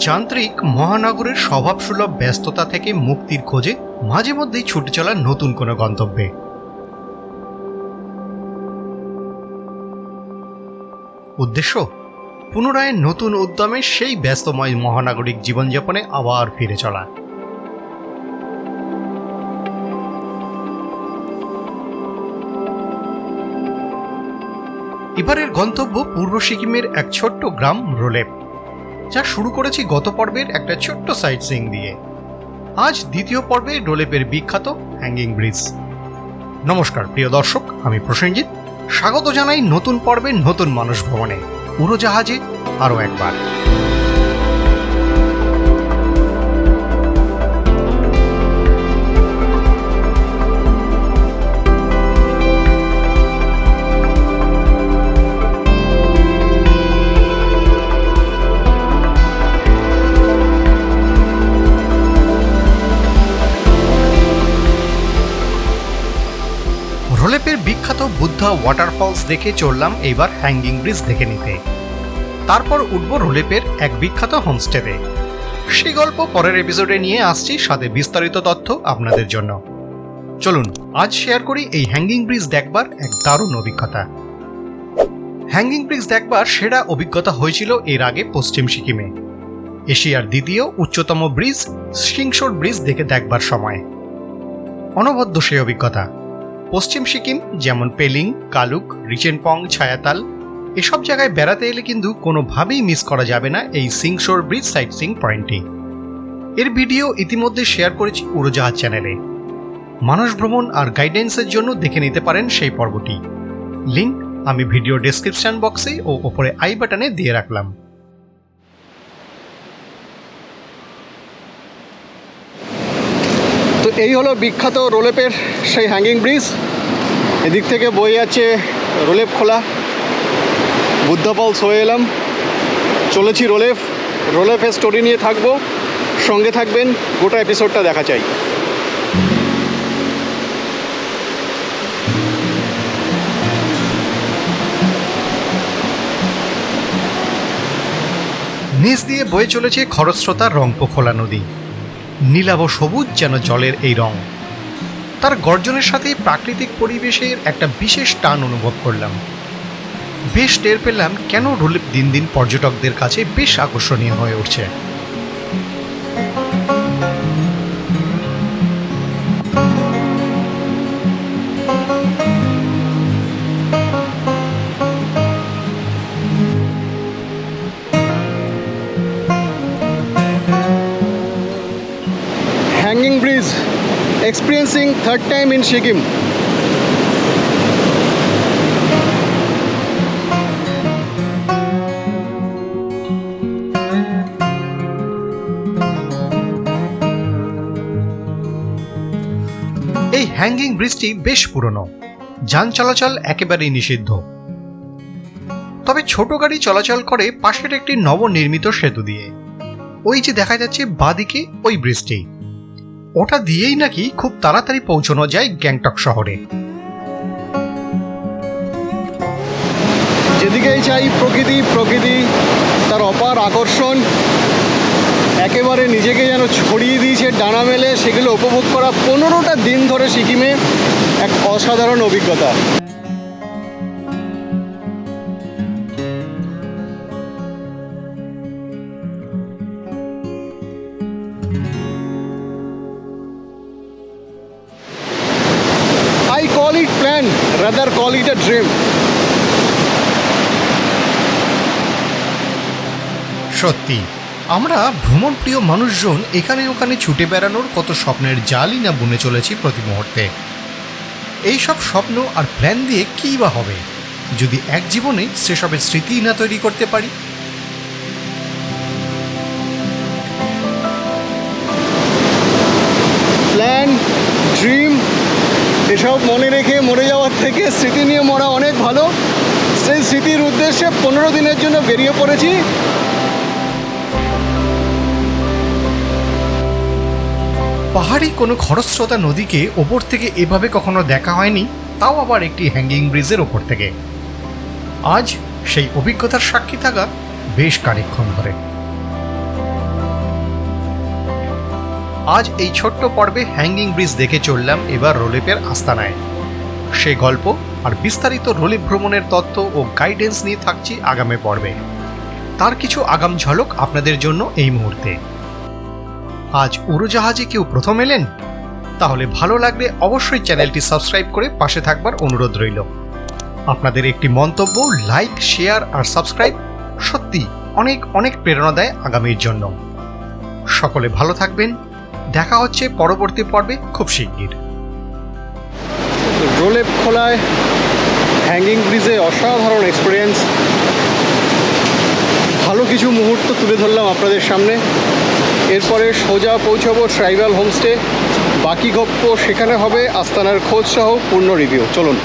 যান্ত্রিক মহানগরের স্বভাবসুলভ ব্যস্ততা থেকে মুক্তির খোঁজে মাঝে মধ্যেই ছুটে চলা নতুন কোনো গন্তব্যে। উদ্দেশ্য পুনরায় নতুন উদ্যমে সেই ব্যস্তময় মহানাগরিক জীবনযাপনে আবার ফিরে চলা। এবারের গন্তব্য পূর্ব সিকিমের এক ছোট্ট গ্রাম রোলেপ, যা শুরু করেছি গত পর্বের একটা ছোট্ট সাইট সিইং দিয়ে। আজ দ্বিতীয় পর্বে রোলেপের বিখ্যাত হ্যাঙ্গিং ব্রিজ। নমস্কার প্রিয় দর্শক, আমি প্রসেনজিৎ। স্বাগত জানাই নতুন পর্বে নতুন মানুষ ভ্রমণে, উড়োজাহাজে আরও একবার। রোলেপের বিখ্যাত বুদ্ধা ওয়াটারফলস দেখে চললাম এইবার হ্যাঙ্গিং ব্রিজ দেখে নিতে। তারপর উঠব রোলেপের এক বিখ্যাত হোমস্টেতে। সেই গল্প পরের এপিসোডে নিয়ে আসছি, সাথে বিস্তারিত তথ্য আপনাদের জন্য। চলুন আজ শেয়ার করি এই হ্যাঙ্গিং ব্রিজ দেখবার এক দারুণ অভিজ্ঞতা। হ্যাঙ্গিং ব্রিজ দেখবার সেরা অভিজ্ঞতা হয়েছিল এর আগে পশ্চিম সিকিমে, এশিয়ার দ্বিতীয় উচ্চতম ব্রিজ সিংশোর ব্রিজ দেখবার সময়। অনবদ্য সেই অভিজ্ঞতা। পশ্চিম সিকিম যেমন পেলিং, কালুক, রিচেনপং, ছায়াতাল এসব জায়গায় বেড়াতে এলে কিন্তু কোনোভাবেই মিস করা যাবে না এই সিংশোর ব্রিজ সাইট সিইং পয়েন্টটি। এর ভিডিও ইতিমধ্যে শেয়ার করেছি উড়োজাহাজ চ্যানেলে। মানুষ ভ্রমণ আর গাইডেন্সের জন্য দেখে নিতে পারেন সেই পর্বটি। লিঙ্ক আমি ভিডিও ডেসক্রিপশন বক্সে ও ওপরে আই বাটনে দিয়ে রাখলাম। তো এই হলো বিখ্যাত রোলেপের সেই হ্যাঙ্গিং ব্রিজ। এদিক থেকে বয়ে যাচ্ছে রোলেপ খোলা। বুদ্ধা ফলস হয়ে এলাম, চলেছি রোলেপের স্টোরি নিয়ে থাকবো। সঙ্গে থাকবেন, গোটা এপিসোডটা দেখা চাই। নিচ দিয়ে বয়ে চলেছে খরস্রোতা রংপো খোলা নদী। নীলাভ সবুজ যেন জলের এই রং। তার গর্জনের সাথে প্রাকৃতিক পরিবেশের একটা বিশেষ টান অনুভব করলাম। বেশ টের পেলাম কেন রোলেপ দিন দিন পর্যটকদের কাছে বেশ আকর্ষণীয় হয়ে উঠছে। Hanging bridge experiencing third time in Sikkim. এই হ্যাঙ্গিং ব্রিজটি বেশ পুরনো, যান চলাচল একেবারেই নিষিদ্ধ। তবে ছোট গাড়ি চলাচল করে পাশের একটি নবনির্মিত সেতু দিয়ে। ওই যে দেখা যাচ্ছে বাঁদিকে ওই ব্রিজটি, ওটা দিয়েই নাকি খুব তাড়াতাড়ি পৌঁছানো যায় গ্যাংটক শহরে। যেদিকেই চাই প্রকৃতি, তার অপার আকর্ষণ একেবারে নিজেকে যেন ছড়িয়ে দিয়েছে ডানা মেলে। সেগুলো উপভোগ করা 15টা দিন ধরে সিকিমে এক অসাধারণ অভিজ্ঞতা। I call it plan, rather call it a dream. সত্যি আমরা ভ্রমণ প্রিয় মানুষজন এখানে ওখানে ছুটে বেড়ানোর কত স্বপ্নের জালই না বুনে চলেছি প্রতি মুহূর্তে। এইসব স্বপ্ন আর প্ল্যান দিয়ে কী বা হবে যদি এক জীবনে সেসবের স্মৃতি না তৈরি করতে পারি। প্ল্যান, ড্রিম এসব মনে রেখে মরে যাওয়ার থেকে স্মৃতি নিয়ে মরা অনেক ভালো। সেই স্মৃতির উদ্দেশ্যে 15 দিনের জন্য বেরিয়ে পড়েছি। পাহাড়ি কোনো খরস্রোতা নদীকে ওপর থেকে এভাবে কখনো দেখা হয়নি, তাও আবার একটি হ্যাঙ্গিং ব্রিজের ওপর থেকে। আজ সেই অভিজ্ঞতার সাক্ষী থাকা বেশ খানিকক্ষণ ধরে। আজ এই ছোট্ট পর্বে হ্যাঙ্গিং ব্রিজ দেখে চললাম এবার রোলেপের আস্তানায়। সে গল্প আর বিস্তারিত রোলেপ ভ্রমণের তথ্য ও গাইডেন্স নিয়ে থাকছি আগামী পর্বে। তার কিছু আগাম ঝলক আপনাদের জন্য এই মুহূর্তে। আজ উড়োজাহাজে কেউ প্রথম এলেন? তাহলে ভালো লাগলে অবশ্যই চ্যানেলটি সাবস্ক্রাইব করে পাশে থাকবার অনুরোধ রইল। আপনাদের একটি মন্তব্য, লাইক, শেয়ার আর সাবস্ক্রাইব সত্যি অনেক অনেক প্রেরণা দেয় আগামীর জন্য। সকলে ভালো থাকবেন। দেখা হচ্ছে পরবর্তী পর্বে খুব শিগগির। রোলেপ খোলায় হ্যাঙ্গিং ব্রিজে অসাধারণ এক্সপিরিয়েন্স, ভালো কিছু মুহূর্ত তুলে ধরলাম আপনাদের সামনে। এরপরে সোজা পৌঁছাবো ট্রাইবাল হোমস্টে। বাকি গপ্প সেখানে হবে, আস্তানার খোঁজ সহ পূর্ণ রিভিউ। চলুন।